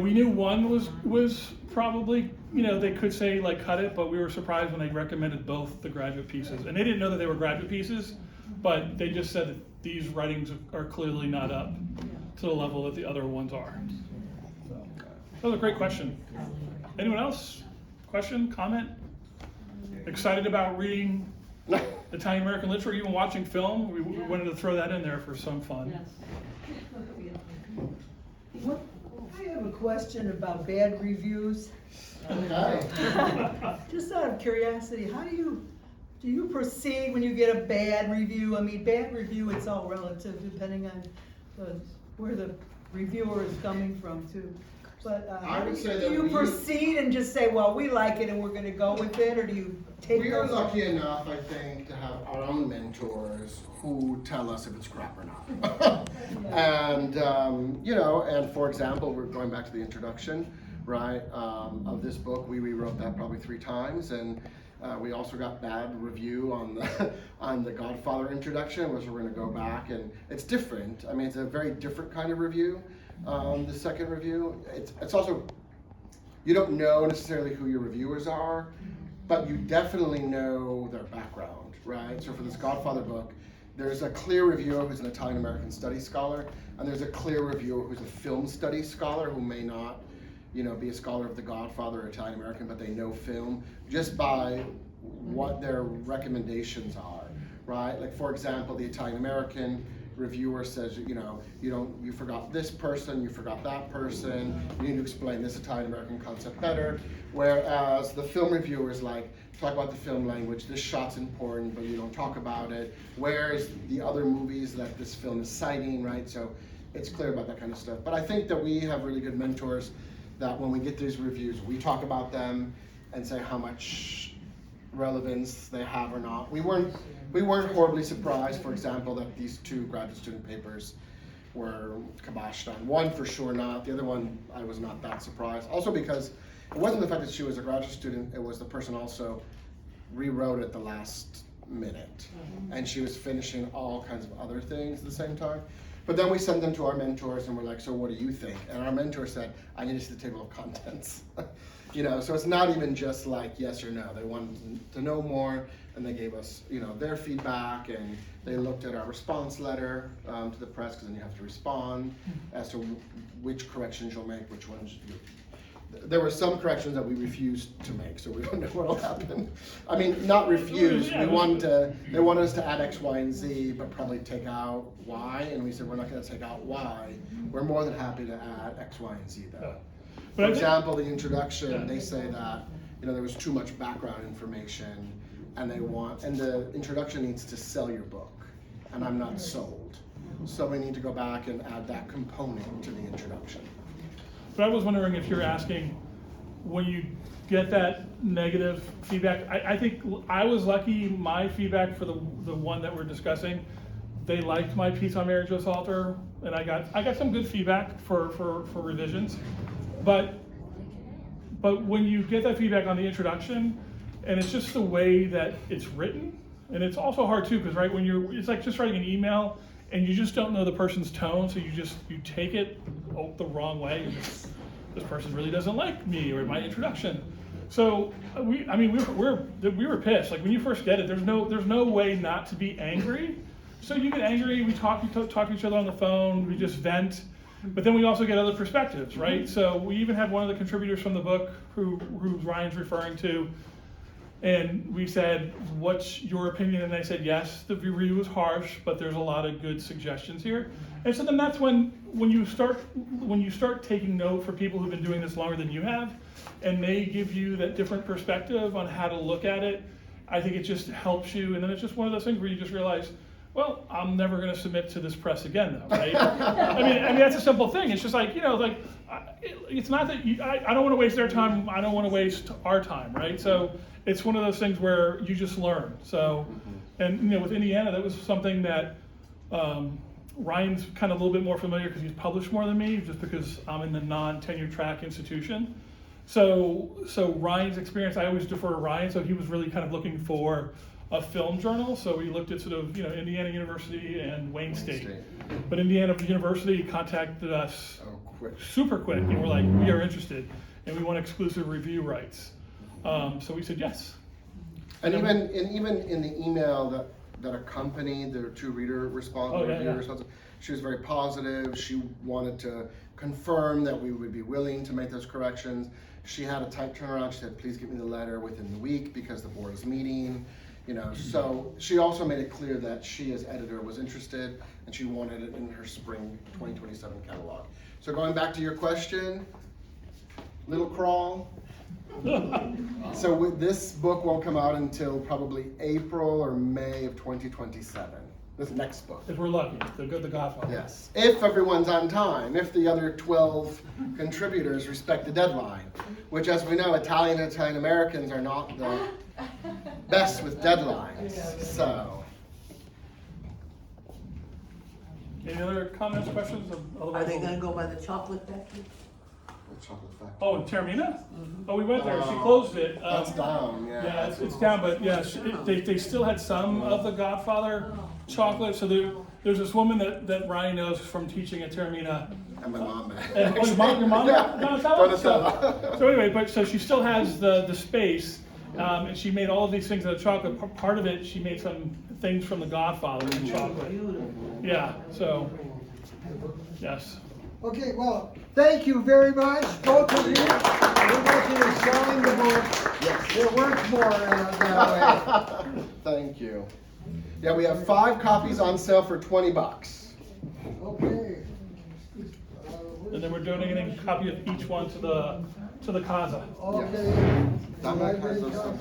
we knew one was probably, they could say like cut it, but we were surprised when they recommended both the graduate pieces. And they didn't know that they were graduate pieces, but they just said that these writings are clearly not up to the level that the other ones are. So, that was a great question. Anyone else? Question, comment? Excited about reading Italian American literature, even watching film? We wanted to throw that in there for some fun. I have a question about bad reviews. Okay. Just out of curiosity, how do you proceed when you get a bad review? I mean, bad review, it's all relative depending on where the reviewer is coming from too. But I would say that do you proceed and just say, well, we like it and we're gonna go with it, or do you take We are those? lucky enough, I think, to have our own mentors who tell us if it's crap or not. And, and for example, we're going back to the introduction, right, of this book. We rewrote that probably 3 times, and we also got bad review on the Godfather introduction, which we're going to go back, and it's different. I mean, it's a very different kind of review. The second review, it's also, you don't know necessarily who your reviewers are, but you definitely know their background, right? So for this Godfather book, there's a clear reviewer who's an Italian American studies scholar, and there's a clear reviewer who's a film studies scholar who may not, be a scholar of the Godfather or Italian American, but they know film just by what their recommendations are, right? Like for example, the Italian American reviewer says, you forgot this person, you forgot that person, you need to explain this Italian American concept better. Whereas the film reviewer is like, talk about the film language, this shot's important, but you don't talk about it. Where's the other movies that this film is citing, right? So it's clear about that kind of stuff. But I think that we have really good mentors that when we get these reviews, we talk about them and say how much relevance they have or not. We weren't horribly surprised, for example, that these 2 graduate student papers were kiboshed on. One for sure not, the other one I was not that surprised. Also because it wasn't the fact that she was a graduate student, it was the person also rewrote it the last minute. And she was finishing all kinds of other things at the same time. But then we sent them to our mentors and we're like, so what do you think? And our mentor said, I need to see the table of contents. So it's not even just like yes or no. They wanted to know more, and they gave us, their feedback, and they looked at our response letter to the press, because then you have to respond as to which corrections you'll make, which ones there were some corrections that we refused to make, so we don't know what'll happen. I mean, not refused, they wanted us to add X, Y, and Z, but probably take out Y, and we said, we're not gonna take out Y. We're more than happy to add X, Y, and Z though. For example, the introduction, they say that, there was too much background information, and the introduction needs to sell your book, and I'm not sold. So we need to go back and add that component to the introduction. But I was wondering if you're asking, when you get that negative feedback, I think I was lucky. My feedback for the one that we're discussing, they liked my piece on marriage with Salter, and I got some good feedback for revisions. But when you get that feedback on the introduction, and it's just the way that it's written, and it's also hard too, because right when it's like just writing an email, and you just don't know the person's tone, so you take it the wrong way. This person really doesn't like me or my introduction. So we were pissed. Like when you first get it, there's no way not to be angry. So you get angry. We talk to each other on the phone. We just vent. But then we also get other perspectives, right? So we even had one of the contributors from the book who Ryan's referring to, and we said, "What's your opinion?" And they said, "Yes, the review was harsh, but there's a lot of good suggestions here." And so then that's when you start taking note for people who've been doing this longer than you have, and they give you that different perspective on how to look at it. I think it just helps you, and then it's just one of those things where you just realize, well, I'm never going to submit to this press again, though, right? I mean that's a simple thing. It's just like, it's not that I don't want to waste their time. I don't want to waste our time, right? So it's one of those things where you just learn. So, and with Indiana, that was something that Ryan's kind of a little bit more familiar because he's published more than me, just because I'm in the non-tenure track institution. So Ryan's experience, I always defer to Ryan. So he was really kind of looking for a film journal. So we looked at sort of Indiana University and Wayne State. But Indiana University contacted us super quick, and we're like, we are interested, and we want exclusive review rights. So we said yes. And even in the email that accompanied the two review responses, she was very positive. She wanted to confirm that we would be willing to make those corrections. She had a tight turnaround. She said, please give me the letter within the week because the board is meeting. So she also made it clear that she as editor was interested and she wanted it in her spring 2027 catalog. So going back to your question, Little Crawl. So this book won't come out until probably April or May of 2027. This next book. If we're lucky, the Godfather. Yes, if everyone's on time, if the other 12 contributors respect the deadline, which as we know, Italian and Italian Americans are not the best with deadlines, so. Any other comments, questions? Are they gonna go by the chocolate factory? Chocolate factory. Oh, in Termina? Oh, we went there. She closed it. That's down, yeah. Yeah, it's down, but yeah, they still had some of the Godfather chocolate. So there's this woman that Ryan knows from teaching at Termina. And my mom. And your mom? Yeah. Donatella? So anyway, so she still has the space, and she made all of these things out of chocolate. Part of it, she made some things from the Godfather in chocolate. Yeah, so, yes. Okay, well, thank you very much, both of you. We're looking at selling the book. Yes. It works more that way. Thank you. Yeah, we have 5 copies on sale for $20. Okay. And then we're donating a copy of each one to the Casa. Okay. That one has those